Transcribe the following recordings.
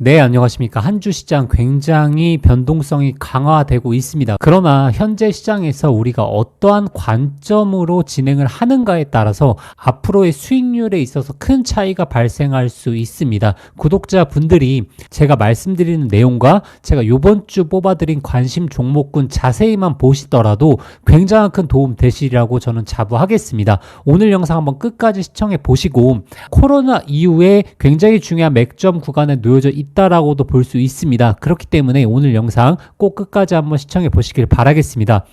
네, 안녕하십니까. 한 주 시장 굉장히 변동성이 강화되고 있습니다. 그러나 현재 시장에서 우리가 어떠한 관점으로 진행을 하는가에 따라서 앞으로의 수익률에 있어서 큰 차이가 발생할 수 있습니다. 구독자분들이 제가 말씀드리는 내용과 제가 이번 주 뽑아드린 관심 종목군 자세히만 보시더라도 굉장히 큰 도움 되시리라고 저는 자부하겠습니다. 오늘 영상 한번 끝까지 시청해 보시고 코로나 이후에 굉장히 중요한 맥점 구간에 놓여져 있다라고도 볼 수 있습니다. 그렇기 때문에 오늘 영상 꼭 끝까지 한번 시청해 보시길 바라겠습니다.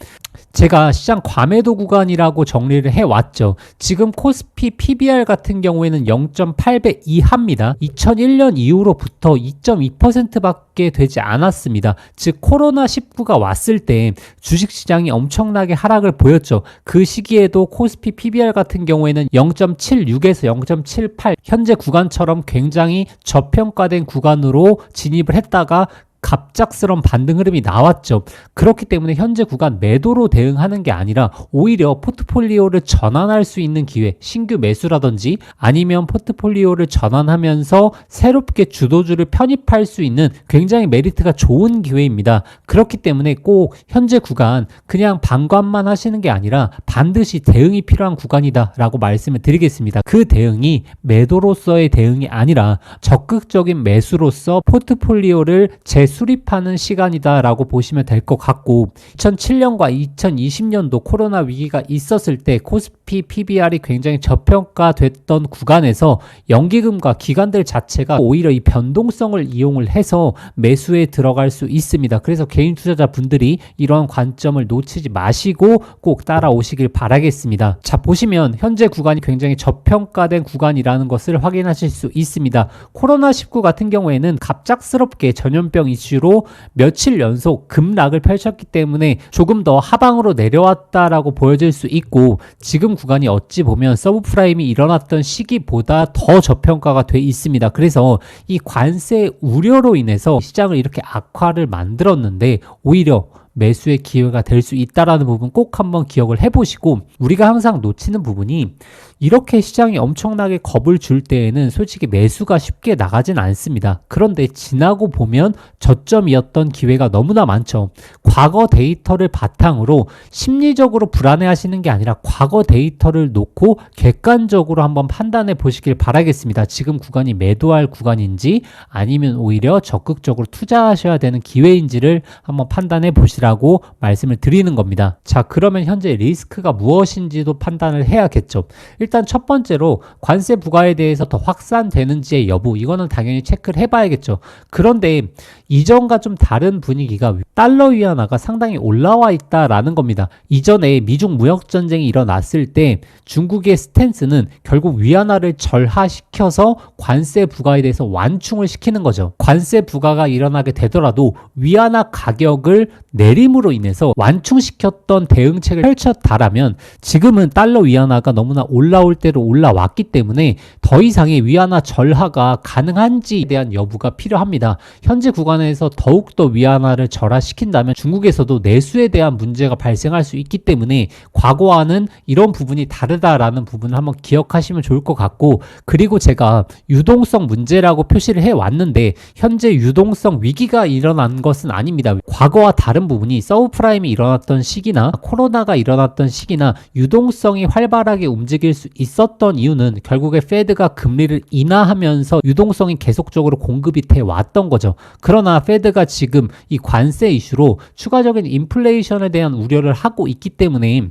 제가 시장 과매도 구간이라고 정리를 해왔죠. 지금 코스피 PBR 같은 경우에는 0.8배 이하입니다. 2001년 이후로부터 2.2%밖에 되지 않았습니다. 즉 코로나19가 왔을 때 주식시장이 엄청나게 하락을 보였죠. 그 시기에도 코스피 PBR 같은 경우에는 0.76에서 0.78 현재 구간처럼 굉장히 저평가된 구간으로 진입을 했다가 갑작스러운 반등 흐름이 나왔죠. 그렇기 때문에 현재 구간 매도로 대응하는 게 아니라 오히려 포트폴리오를 전환할 수 있는 기회, 신규 매수라든지 아니면 포트폴리오를 전환하면서 새롭게 주도주를 편입할 수 있는 굉장히 메리트가 좋은 기회입니다. 그렇기 때문에 꼭 현재 구간 그냥 방관만 하시는 게 아니라 반드시 대응이 필요한 구간이다 라고 말씀을 드리겠습니다. 그 대응이 매도로서의 대응이 아니라 적극적인 매수로서 포트폴리오를 재수립하는 시간이다 라고 보시면 될 것 같고, 2007년과 2020년도 코로나 위기가 있었을 때 코스피 PBR이 굉장히 저평가됐던 구간에서 연기금과 기관들 자체가 오히려 이 변동성을 이용을 해서 매수에 들어갈 수 있습니다. 그래서 개인 투자자분들이 이러한 관점을 놓치지 마시고 꼭 따라오시길 바라겠습니다. 자, 보시면 현재 구간이 굉장히 저평가된 구간이라는 것을 확인하실 수 있습니다. 코로나19 같은 경우에는 갑작스럽게 전염병 이슈로 며칠 연속 급락을 펼쳤기 때문에 조금 더 하방으로 내려왔다라고 보여질 수 있고, 지금 구간이 어찌 보면 서브프라임이 일어났던 시기보다 더 저평가가 돼 있습니다. 그래서 이 관세 우려로 인해서 시장을 이렇게 악화를 만들었는데 오히려 매수의 기회가 될 수 있다라는 부분 꼭 한번 기억을 해보시고, 우리가 항상 놓치는 부분이 이렇게 시장이 엄청나게 겁을 줄 때에는 솔직히 매수가 쉽게 나가진 않습니다. 그런데 지나고 보면 저점이었던 기회가 너무나 많죠. 과거 데이터를 바탕으로 심리적으로 불안해하시는 게 아니라 과거 데이터를 놓고 객관적으로 한번 판단해 보시길 바라겠습니다. 지금 구간이 매도할 구간인지 아니면 오히려 적극적으로 투자하셔야 되는 기회인지를 한번 판단해 보시라고 말씀을 드리는 겁니다. 자, 그러면 현재 리스크가 무엇인지도 판단을 해야겠죠. 일단 첫 번째로 관세 부과에 대해서 더 확산되는지의 여부, 이거는 당연히 체크를 해봐야겠죠. 그런데 이전과 좀 다른 분위기가 달러 위안화가 상당히 올라와 있다라는 겁니다. 이전에 미중 무역 전쟁이 일어났을 때 중국의 스탠스는 결국 위안화를 절하시켜서 관세 부과에 대해서 완충을 시키는 거죠. 관세 부과가 일어나게 되더라도 위안화 가격을 내림으로 인해서 완충시켰던 대응책을 펼쳤다라면 지금은 달러 위안화가 너무나 올라올 대로 올라왔기 때문에 더 이상의 위안화 절하가 가능한지에 대한 여부가 필요합니다. 현재 구간에서 더욱더 위안화를 절하시킨다면 중국에서도 내수에 대한 문제가 발생할 수 있기 때문에 과거와는 이런 부분이 다르다라는 부분을 한번 기억하시면 좋을 것 같고, 그리고 제가 유동성 문제라고 표시를 해왔는데 현재 유동성 위기가 일어난 것은 아닙니다. 과거와 다른 부분이 서브프라임이 일어났던 시기나 코로나가 일어났던 시기나 유동성이 활발하게 움직일 수 있었던 이유는 결국에 페드가 금리를 인하하면서 유동성이 계속적으로 공급이 돼 왔던 거죠. 그러나 페드가 지금 이 관세 이슈로 추가적인 인플레이션에 대한 우려를 하고 있기 때문에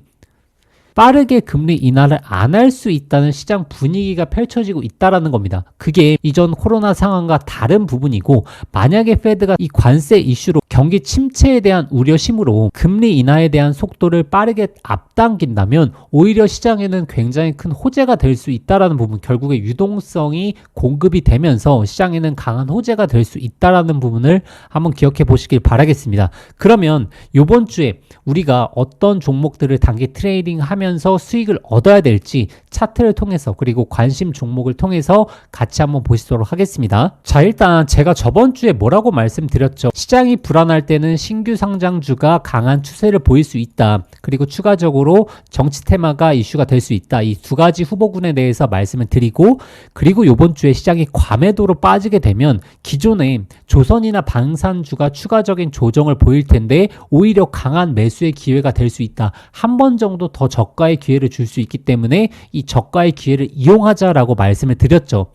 빠르게 금리 인하를 안 할 수 있다는 시장 분위기가 펼쳐지고 있다는 겁니다. 그게 이전 코로나 상황과 다른 부분이고, 만약에 페드가 이 관세 이슈로 경기 침체에 대한 우려심으로 금리 인하에 대한 속도를 빠르게 앞당긴다면 오히려 시장에는 굉장히 큰 호재가 될 수 있다는 부분, 결국에 유동성이 공급이 되면서 시장에는 강한 호재가 될 수 있다는 부분을 한번 기억해 보시길 바라겠습니다. 그러면 이번 주에 우리가 어떤 종목들을 단기 트레이딩 하면 하면서 수익을 얻어야 될지 차트를 통해서 그리고 관심 종목을 통해서 같이 한번 보시도록 하겠습니다. 자, 일단 제가 저번 주에 뭐라고 말씀드렸죠? 시장이 불안할 때는 신규 상장주가 강한 추세를 보일 수 있다. 그리고 추가적으로 정치 테마가 이슈가 될 수 있다. 이 두 가지 후보군에 대해서 말씀을 드리고, 그리고 이번 주에 시장이 과매도로 빠지게 되면 기존의 조선이나 방산주가 추가적인 조정을 보일 텐데 오히려 강한 매수의 기회가 될 수 있다. 한 번 정도 더 저가의 기회를 줄 수 있기 때문에 이 저가의 기회를 이용하자라고 말씀을 드렸죠.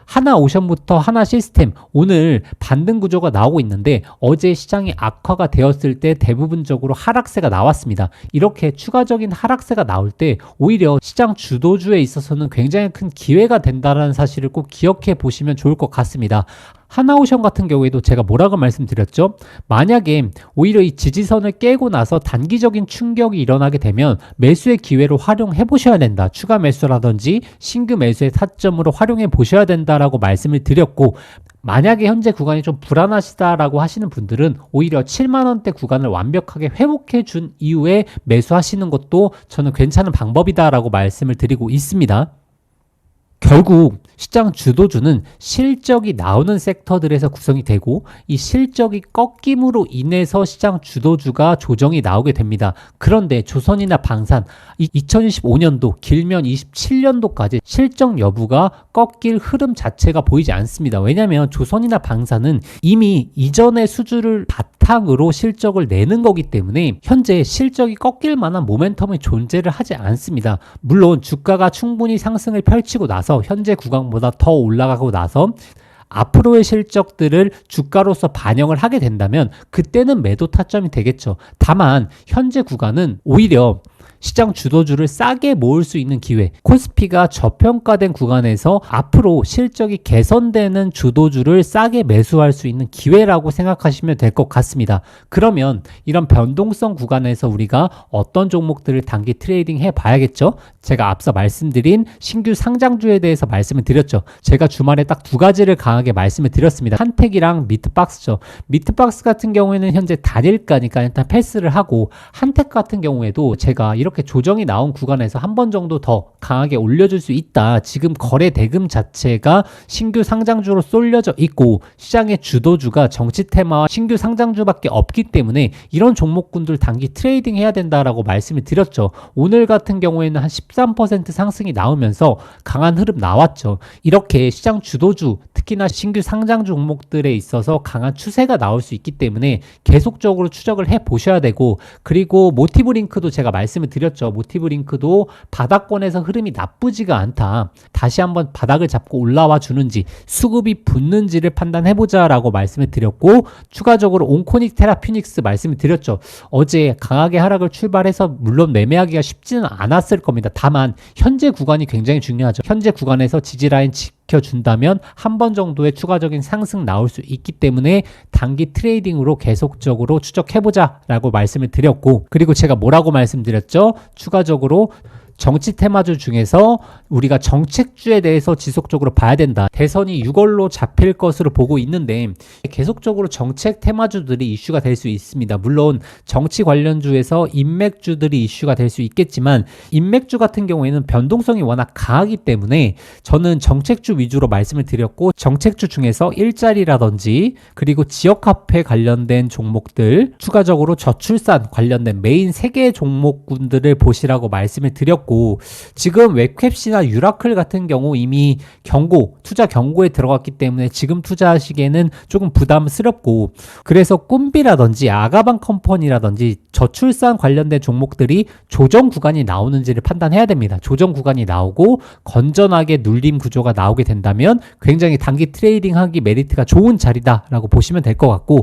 하나오션부터 하나시스템 오늘 반등 구조가 나오고 있는데 어제 시장이 악화가 되었을 때 대부분적으로 하락세가 나왔습니다. 이렇게 추가적인 하락세가 나올 때 오히려 시장 주도주에 있어서는 굉장히 큰 기회가 된다는 사실을 꼭 기억해 보시면 좋을 것 같습니다. 하나오션 같은 경우에도 제가 뭐라고 말씀드렸죠? 만약에 오히려 이 지지선을 깨고 나서 단기적인 충격이 일어나게 되면 매수의 기회로 활용해 보셔야 된다. 추가 매수라든지 신규 매수의 타점으로 활용해 보셔야 된다라고 말씀을 드렸고, 만약에 현재 구간이 좀 불안하시다라고 하시는 분들은 오히려 7만원대 구간을 완벽하게 회복해 준 이후에 매수하시는 것도 저는 괜찮은 방법이다라고 말씀을 드리고 있습니다. 결국 시장 주도주는 실적이 나오는 섹터들에서 구성이 되고 이 실적이 꺾임으로 인해서 시장 주도주가 조정이 나오게 됩니다. 그런데 조선이나 방산 2025년도 길면 27년도까지 실적 여부가 꺾일 흐름 자체가 보이지 않습니다. 왜냐하면 조선이나 방산은 이미 이전의 수주를 바탕으로 실적을 내는 거기 때문에 현재 실적이 꺾일 만한 모멘텀이 존재를 하지 않습니다. 물론 주가가 충분히 상승을 펼치고 나서 현재 구간보다 더 올라가고 나서 앞으로의 실적들을 주가로서 반영을 하게 된다면 그때는 매도 타점이 되겠죠. 다만 현재 구간은 오히려 시장 주도주를 싸게 모을 수 있는 기회, 코스피가 저평가된 구간에서 앞으로 실적이 개선되는 주도주를 싸게 매수할 수 있는 기회라고 생각하시면 될 것 같습니다. 그러면 이런 변동성 구간에서 우리가 어떤 종목들을 단기 트레이딩 해 봐야겠죠? 제가 앞서 말씀드린 신규 상장주에 대해서 말씀을 드렸죠. 제가 주말에 딱 두 가지를 강하게 말씀을 드렸습니다. 한택이랑 미트박스죠. 미트박스 같은 경우에는 현재 단일가니까 일단 패스를 하고, 한택 같은 경우에도 제가 이렇게 조정이 나온 구간에서 한 번 정도 더 강하게 올려줄 수 있다. 지금 거래 대금 자체가 신규 상장주로 쏠려져 있고 시장의 주도주가 정치 테마와 신규 상장주밖에 없기 때문에 이런 종목군들 단기 트레이딩 해야 된다라고 말씀을 드렸죠. 오늘 같은 경우에는 한 13% 상승이 나오면서 강한 흐름 나왔죠. 이렇게 시장 주도주, 특히나 신규 상장 종목들에 있어서 강한 추세가 나올 수 있기 때문에 계속적으로 추적을 해 보셔야 되고, 그리고 모티브 링크도 제가 말씀을 드렸죠. 모티브 링크도 바닥권에서 흐름이 나쁘지가 않다. 다시 한번 바닥을 잡고 올라와 주는지 수급이 붙는지를 판단해보자 라고 말씀을 드렸고, 추가적으로 온코닉 테라퓨닉스 말씀을 드렸죠. 어제 강하게 하락을 출발해서 물론 매매하기가 쉽지는 않았을 겁니다. 다만 현재 구간이 굉장히 중요하죠. 현재 구간에서 지지라인 지켜준다면 한 번 정도의 추가적인 상승 나올 수 있기 때문에 단기 트레이딩으로 계속적으로 추적해보자 라고 말씀을 드렸고, 그리고 제가 뭐라고 말씀드렸죠? 추가적으로 정치 테마주 중에서 우리가 정책주에 대해서 지속적으로 봐야 된다. 대선이 6월로 잡힐 것으로 보고 있는데 계속적으로 정책 테마주들이 이슈가 될 수 있습니다. 물론 정치 관련주에서 인맥주들이 이슈가 될 수 있겠지만 인맥주 같은 경우에는 변동성이 워낙 강하기 때문에 저는 정책주 위주로 말씀을 드렸고, 정책주 중에서 일자리라든지 그리고 지역화폐 관련된 종목들, 추가적으로 저출산 관련된 메인 3개의 종목군들을 보시라고 말씀을 드렸고, 지금 웹캡시나 유라클 같은 경우 이미 투자 경고에 들어갔기 때문에 지금 투자하시기에는 조금 부담스럽고, 그래서 꿈비라든지 아가방 컴퍼니라든지 저출산 관련된 종목들이 조정 구간이 나오는지를 판단해야 됩니다. 조정 구간이 나오고 건전하게 눌림 구조가 나오게 된다면 굉장히 단기 트레이딩 하기 메리트가 좋은 자리다라고 보시면 될 것 같고,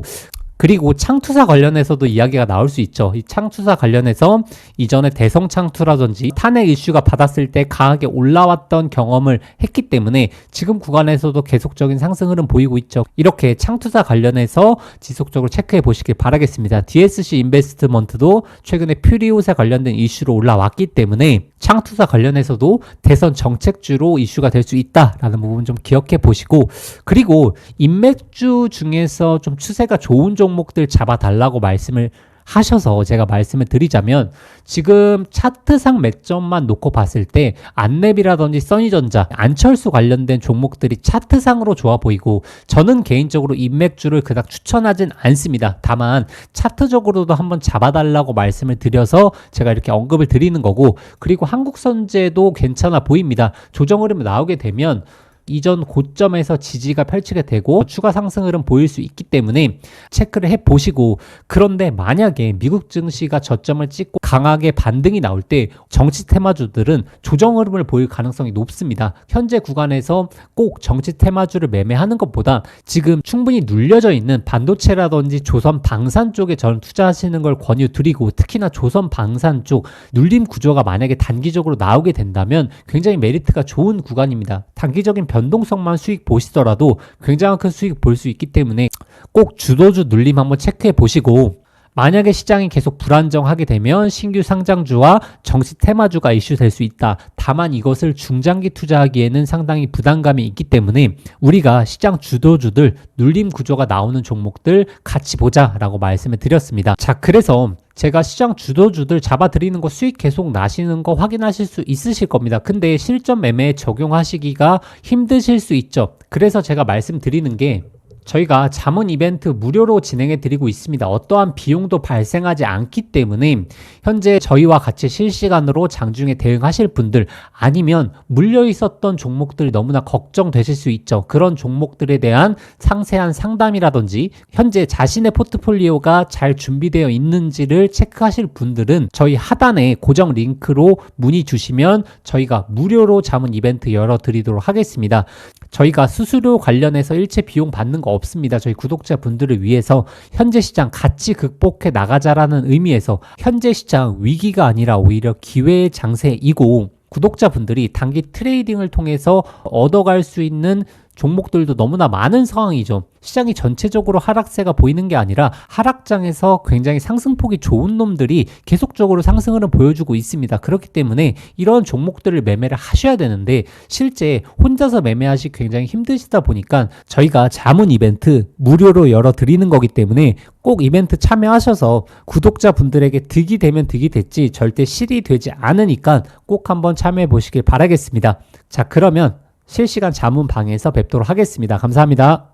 그리고 창투사 관련해서도 이야기가 나올 수 있죠. 이 창투사 관련해서 이전에 대성창투라든지 탄핵 이슈가 받았을 때 강하게 올라왔던 경험을 했기 때문에 지금 구간에서도 계속적인 상승 흐름 보이고 있죠. 이렇게 창투사 관련해서 지속적으로 체크해 보시길 바라겠습니다. DSC 인베스트먼트도 최근에 퓨리오사 관련된 이슈로 올라왔기 때문에 창투사 관련해서도 대선 정책주로 이슈가 될 수 있다라는 부분 좀 기억해 보시고, 그리고 인맥주 중에서 좀 추세가 좋은 종목들 잡아달라고 말씀을 하셔서 제가 말씀을 드리자면 지금 차트상 매점만 놓고 봤을 때 안랩이라든지 써니전자, 안철수 관련된 종목들이 차트상으로 좋아 보이고 저는 개인적으로 인맥주를 그닥 추천하진 않습니다. 다만 차트적으로도 한번 잡아달라고 말씀을 드려서 제가 이렇게 언급을 드리는 거고, 그리고 한국선제도 괜찮아 보입니다. 조정 흐름이 나오게 되면 이전 고점에서 지지가 펼치게 되고 추가 상승 흐름 보일 수 있기 때문에 체크를 해보시고, 그런데 만약에 미국 증시가 저점을 찍고 강하게 반등이 나올 때 정치 테마주들은 조정 흐름을 보일 가능성이 높습니다. 현재 구간에서 꼭 정치 테마주를 매매하는 것보다 지금 충분히 눌려져 있는 반도체라든지 조선 방산 쪽에 저는 투자하시는 걸 권유드리고, 특히나 조선 방산 쪽 눌림 구조가 만약에 단기적으로 나오게 된다면 굉장히 메리트가 좋은 구간입니다. 단기적인 변동성만 수익 보시더라도 굉장히 큰 수익 볼 수 있기 때문에 꼭 주도주 눌림 한번 체크해 보시고, 만약에 시장이 계속 불안정하게 되면 신규 상장주와 정치 테마주가 이슈될 수 있다. 다만 이것을 중장기 투자하기에는 상당히 부담감이 있기 때문에 우리가 시장 주도주들 눌림 구조가 나오는 종목들 같이 보자라고 말씀을 드렸습니다. 자, 그래서 제가 시장 주도주들 잡아드리는 거 수익 계속 나시는 거 확인하실 수 있으실 겁니다. 근데 실전 매매에 적용하시기가 힘드실 수 있죠. 그래서 제가 말씀드리는 게, 저희가 자문 이벤트 무료로 진행해 드리고 있습니다. 어떠한 비용도 발생하지 않기 때문에 현재 저희와 같이 실시간으로 장중에 대응하실 분들, 아니면 물려 있었던 종목들 너무나 걱정되실 수 있죠. 그런 종목들에 대한 상세한 상담이라든지 현재 자신의 포트폴리오가 잘 준비되어 있는지를 체크하실 분들은 저희 하단에 고정 링크로 문의 주시면 저희가 무료로 자문 이벤트 열어드리도록 하겠습니다. 저희가 수수료 관련해서 일체 비용 받는 거 없습니다. 저희 구독자분들을 위해서 현재 시장 같이 극복해 나가자라는 의미에서 현재 시장 위기가 아니라 오히려 기회의 장세이고, 구독자분들이 단기 트레이딩을 통해서 얻어갈 수 있는 종목들도 너무나 많은 상황이죠. 시장이 전체적으로 하락세가 보이는 게 아니라 하락장에서 굉장히 상승폭이 좋은 놈들이 계속적으로 상승을 보여주고 있습니다. 그렇기 때문에 이런 종목들을 매매를 하셔야 되는데 실제 혼자서 매매하시 굉장히 힘드시다 보니까 저희가 자문 이벤트 무료로 열어드리는 거기 때문에 꼭 이벤트 참여하셔서 구독자분들에게 득이 되면 득이 됐지 절대 실이 되지 않으니까 꼭 한번 참여해 보시길 바라겠습니다. 자, 그러면 실시간 자문방에서 뵙도록 하겠습니다. 감사합니다.